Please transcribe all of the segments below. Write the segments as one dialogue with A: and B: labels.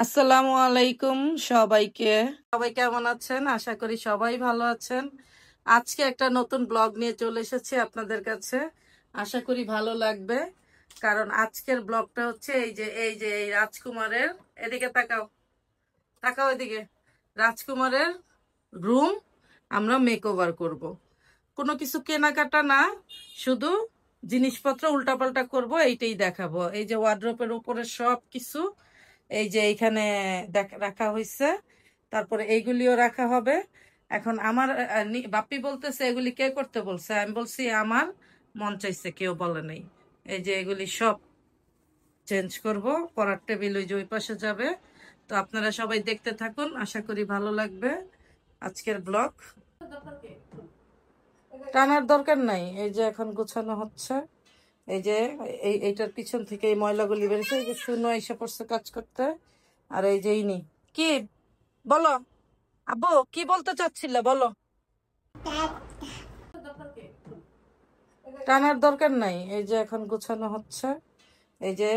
A: আসসালামু আলাইকুম সবাইকে। সবাই কেমন আছেন? আশা করি সবাই ভালো আছেন। আজকে একটা নতুন ব্লগ নিয়ে চলে এসেছি আপনাদের কাছে। আশা করি ভালো লাগবে, কারণ আজকের ব্লগটা হচ্ছে এই রাজকুমারের, এদিকে তাকাও, তাকাও এদিকে, রাজকুমারের রুম আমরা মেকওভার করব। কোনো কিছু কেনাকাটা না, শুধু জিনিসপত্র উল্টাপাল্টা করব, এইটাই দেখাবো। এই যে ওয়ার্ড্রোপের উপরে সব কিছু এই যে এইখানে রাখা হয়েছে, তারপরে এইগুলিও রাখা হবে। এখন আমার বাপ্পি বলতেছে এগুলি কে করতে বলছে, আমি বলছি আমার মন চাইছে, কেউ বলে নাই। এই যে এগুলি সব চেঞ্জ করব, পড়ার টেবিল ওই যে ওই পাশে যাবে। তো আপনারা সবাই দেখতে থাকুন, আশা করি ভালো লাগবে আজকের ব্লগ। টানার দরকার নাই, এই যে এখন গোছানো হচ্ছে। এই যে এইটার পিছন থেকে এই ময়লাগুলি বেরিয়েছে, এই যে শূন্য এসে পড়ছে কাজ করতে। আর এই যে ইনি কি বলো, আব্বু কি বলতে চাচ্ছিলে বলো। টানার দরকার নাই, এই যে এখন গোছানো হচ্ছে। এই যে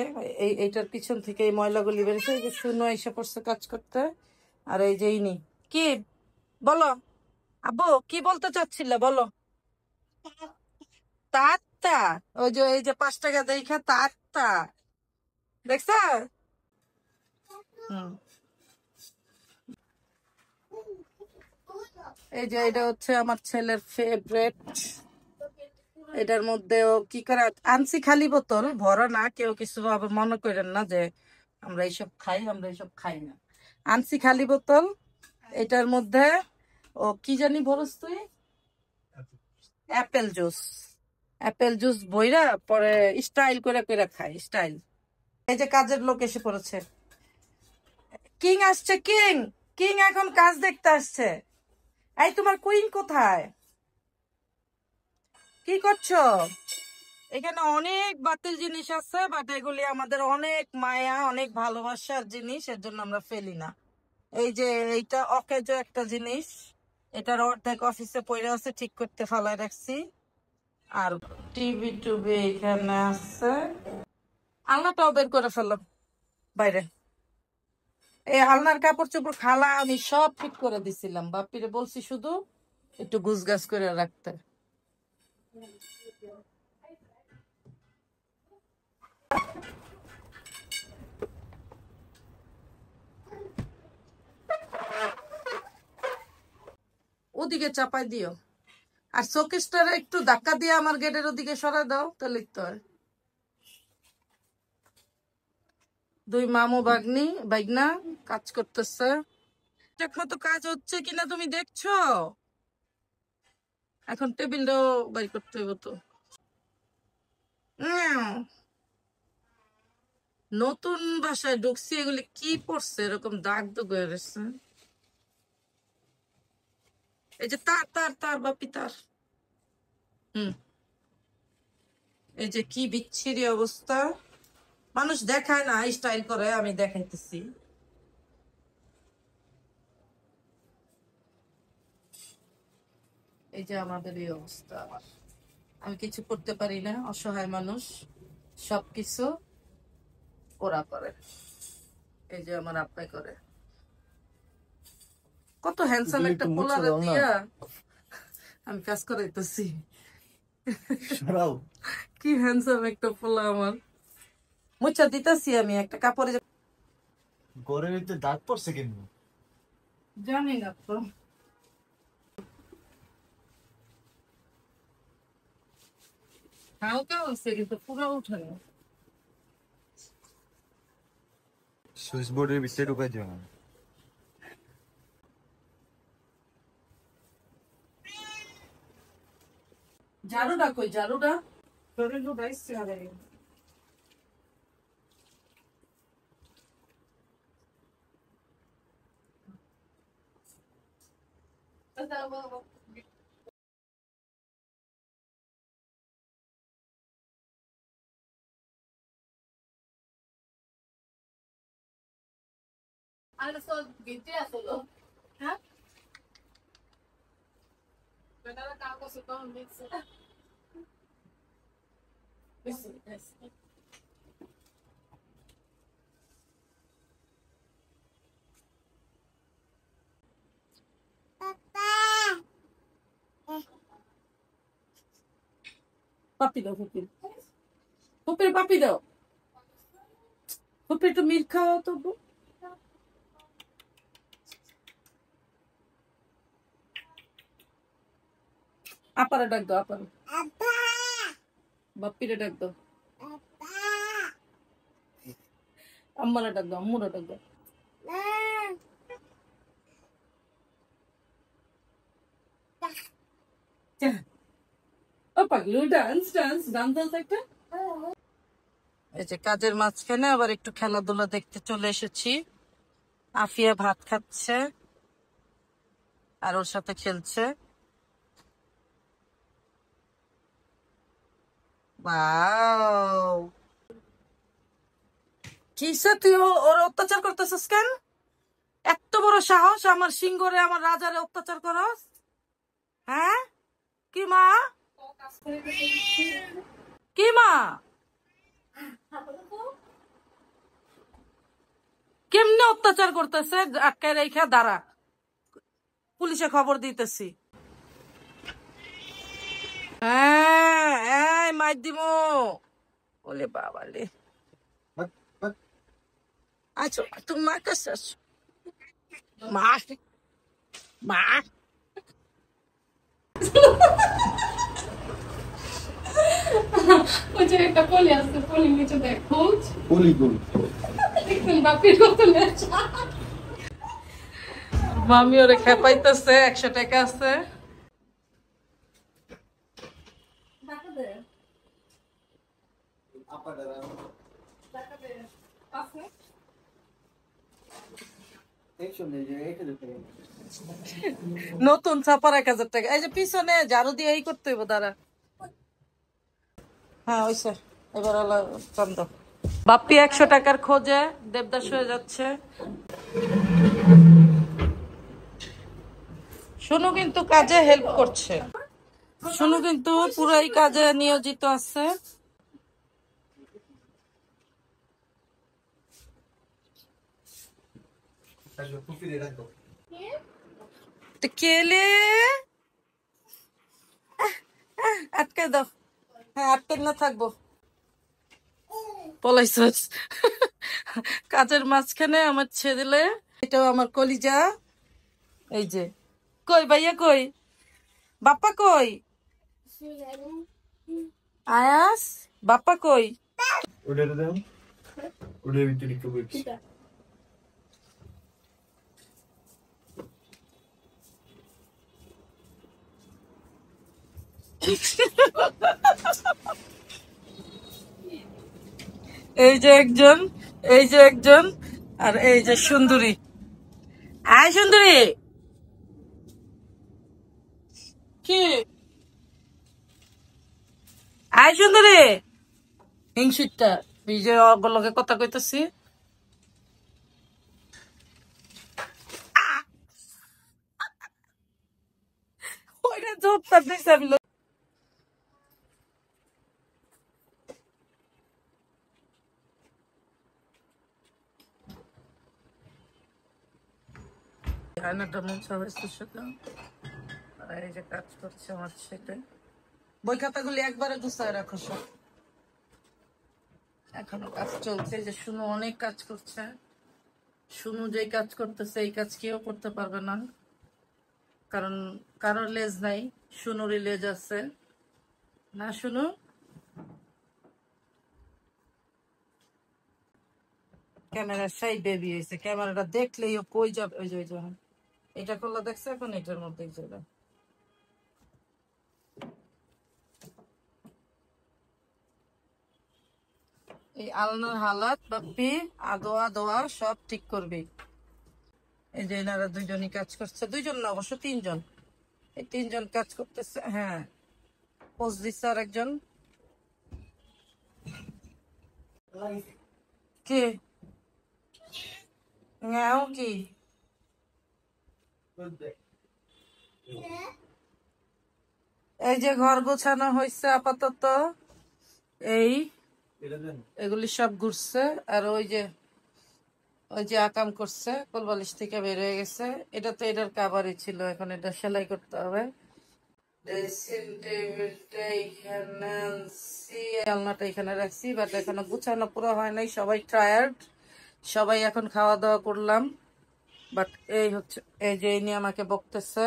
A: এইটার পিছন থেকে এই ময়লাগুলি বেরিয়েছে, এই যে শূন্য এসে পড়ছে কাজ করতে। আর এই যে ইনি কি বলো, আব্বু কি বলতে চাচ্ছিলে বলো। তাত্তা, ওই যে এই যে 5 টাকা দেখা তাত্তা, দেখছ? হুম, এই যে এটা হচ্ছে আমার ছেলের ফেভারেট। এটার মধ্যে ও কি করে আনছি, খালি বোতল ভরা না, কেউ কিছু আবার মনে করেন না যে আমরা এইসব খাই, আমরা এইসব খাই না। আনছি খালি বোতল, এটার মধ্যে ও কি জানি বলস তুই, অ্যাপেল জুস। অ্যাপেল জুস বইরা পরে স্টাইল করে করে খাই, স্টাইল। এই যে কাজের লোক এসে পড়েছে, কিং আসছে, কিং, কিং এখন কাজ দেখতে আসছে। এই তোমার কুইন কোথায়, কি করছো? এখানে অনেক বাতিল জিনিস আছে, বাট এগুলি আমাদের অনেক মায়া, অনেক ভালোবাসার জিনিস, এর জন্য আমরা ফেলি না। এই যে এইটা অকেজ একটা জিনিস, এটার অর্ধেক অফিসে পড়ে আছে, ঠিক করতে ফালাই রাখছি। আর টিভি টুবি এখানে আছে, আলনাটাও বের করে ফেলো বাইরে। এই আলনার কাপড় চোপড় খালা আমি সব ঠিক করে দিছিলাম, বাপিরে বলছি শুধু একটু গুছগাছ করে রাখতে। ওদিকে চাপাই দিও, আর শোকেসটারে একটু ধাক্কা দিয়ে আমার গেটের ওদিকে সরাই দাও, তাহলে তো হয়। দুই মামু ভাগ্নি ভাগনা কাজ করতেছে, ঠিক মতো কাজ হচ্ছে কিনা তুমি দেখছো? এখন টেবিলটাও বাই করতে হবে তো। উম, নতুন বাসায় ঢুকছি, এগুলি কি পড়ছে এরকম দাগ দুগ হয়ে গেছে। এই যে তার তার তার বাপি তার, হুম, এই যে কি বিচ্ছিরি অবস্থা। মানুষ দেখায় না, স্টাইল করে, আমি দেখাইতেছি। এই যে আমাদের এই অবস্থা, আমার, আমি কিছু করতে পারি না, অসহায় মানুষ, সবকিছু ওরা করে। এই যে আমার আপ্যায় করে, কত হ্যান্ডসাম একটা পোলারে দিয়া আমি কাজ করাইতেছি। কি হ্যান্ডসাম একটা পোলা আমার, মুছা দিতেছি আমি একটা কাপড়ে।
B: গরমের ভিতরে দাগ পড়ছে কেন?
A: জানি না তো, হালকা হচ্ছে কিন্তু পুরো উঠে না।
B: সুইচ বোর্ডের ভিতরে ঢুকাই দিও না।
A: ঝাড়ুটা কই, ঝাড়ুটা ধরে ঢুকাইছি আরে। আর সব গিতে আসলো, হ্যাঁ বেটারা কাম করছে তো মিক্স বেশি। পাপি দাও, ফুপির ফুপির পাপি দাও, ফুপি একটু মিট খাওয়াও তো। আপারে ডাক দাও, আপারে বাপ্পিরে ডাক দাও, আম্মারে ডাক দাও, আম্মুরে ডাক দাও। ও পাগলু, ডান্স ডান্স ডান্স ডান্স একটা। এই যে কাজের মাঝখানে আবার একটু খেলাধুলা দেখতে চলে এসেছি। আফিয়া ভাত খাচ্ছে আর ওর সাথে খেলছে। ওয়াও, কিসে তুই ওর অত্যাচার করতেছিস কেন? এত বড় সাহস আমার সিংহরে, আমার রাজারে অত্যাচার করস? হ্যাঁ কি মা, কি মা, কেমনে অত্যাচার করতেছে? আটকায় রেখা দাঁড়া, পুলিশে খবর দিতেছি। হ্যাঁ মার দিব। ওলে বাবা রে, আচ্ছা তুমি মার কাছে আসো। মা মা
C: ওই যে একটা পলি আছে, পলি নিচে দেখ খোঁজ
B: পলি গোল
C: দেখছেন বাপির মতো নেচা।
A: মামি ওরে খেপাইতেছে, 100 টাকা আছে। নতুন ছাপার 1000 টাকা। এই যে পিছনে ঝাড়ু দিয়ে এই করতে হইব, দাঁড়া। হ্যাঁ ওইসে, এবার চন্দ বাপ্পি 100 টাকার খোঁজে দেবদাস হয়ে যাচ্ছে। শুনু কিন্তু কাজে হেল্প করছে, শুনু কিন্তু পুরাই কাজে নিয়োজিত আছে। তো কেলে আটকে দাও, হ্যাঁ আটকে না থাকবো। পলাইছস কাজের মাঝখানে আমার ছেলে, এটাও আমার কলিজা। এই যে কই ভাইয়া, কই বাপ্পা, কই আয়াস, বাপ্পা কই?
B: ওটা দাও, ওটার ভিতরে একটু বলছি।
A: এই যে একজন, এই যে একজন, আর এই যে সুন্দরী। আয় সুন্দরী, কি আয় সুন্দরী, হিংসিটটা বিজয় অগলকে কথা কইতেছি। ওইটা জোরটা দিছে আমি। আয়নাটা মোছা হয়েছে সেটা, আর এই যে কাজ করছে আমার ছেলে। বই খাতাগুলি একবারে গুছায় রাখো সব, এখনো কাজ চলছে। যে শুনু অনেক কাজ করছে, শুনু যে কাজ করতেছে এই কাজ কেউ করতে পারবে না, কারণ কারোর লেজ নাই, শুনুরই লেজ আছে না। শুনু ক্যামেরা সেই বেবি হয়েছে, ক্যামেরাটা দেখলেই ও কই যাবে। ওই যে ওই যে এটা করলে দেখছে, এখন এটার মধ্যে যাবে। এই আলনার হালাত বাপ্পি আদোয়া দোয়া সব ঠিক করবি। এই যে এনারা দুইজনই কাজ করছে, দুইজন না অবশ্য তিনজন, এই তিনজন কাজ করতেছে। হ্যাঁ পোজ দিচ্ছে আর একজন। কে ঙ্যাও কি? এই যে ঘর গোছানো হয়েছে আপাতত, এই এগুলি সব ঘুরছে। আর ওই যে আকাম করছে, কোলবালিশ থেকে বের হয়ে গেছে। এটা তো এটার কাবারই ছিল, এখন এটা সেলাই করতে হবে। ড্রেসিং টেবিলটা এখানে আনছি, আলনাটা এখানে রাখছি, বাট এখনো গুছানো পুরো হয় নাই, সবাই টায়ার্ড, সবাই এখন খাওয়া দাওয়া করলাম। বাট এই হচ্ছে, এই যে ইনি আমাকে বকতেছে,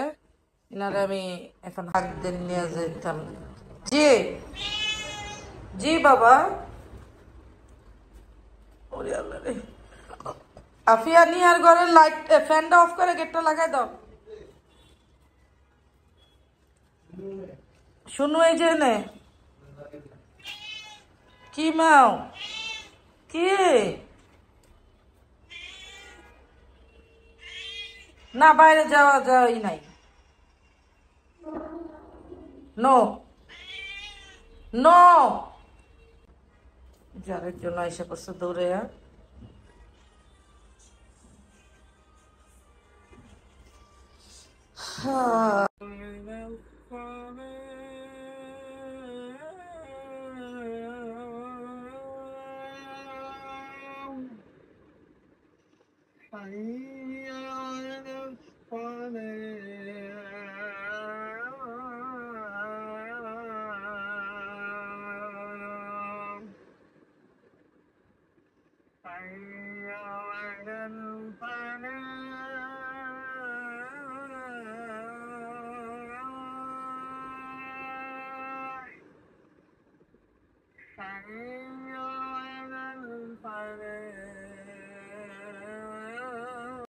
A: এনারে আমি এখন হাত দিন নিয়ে যেতাম। জি জি বাবা। ওরে আল্লাহ রে। আফিয়া নিয়ার ঘরের লাইট ফ্যানটা অফ করে গেটটা লাগাই দাও। শুনু এই যে নে কি মাও কি না বাইরে যাওয়া যাওয়াই নাই। নো নো, যারের জন্য এসে করছে দৌড়ে।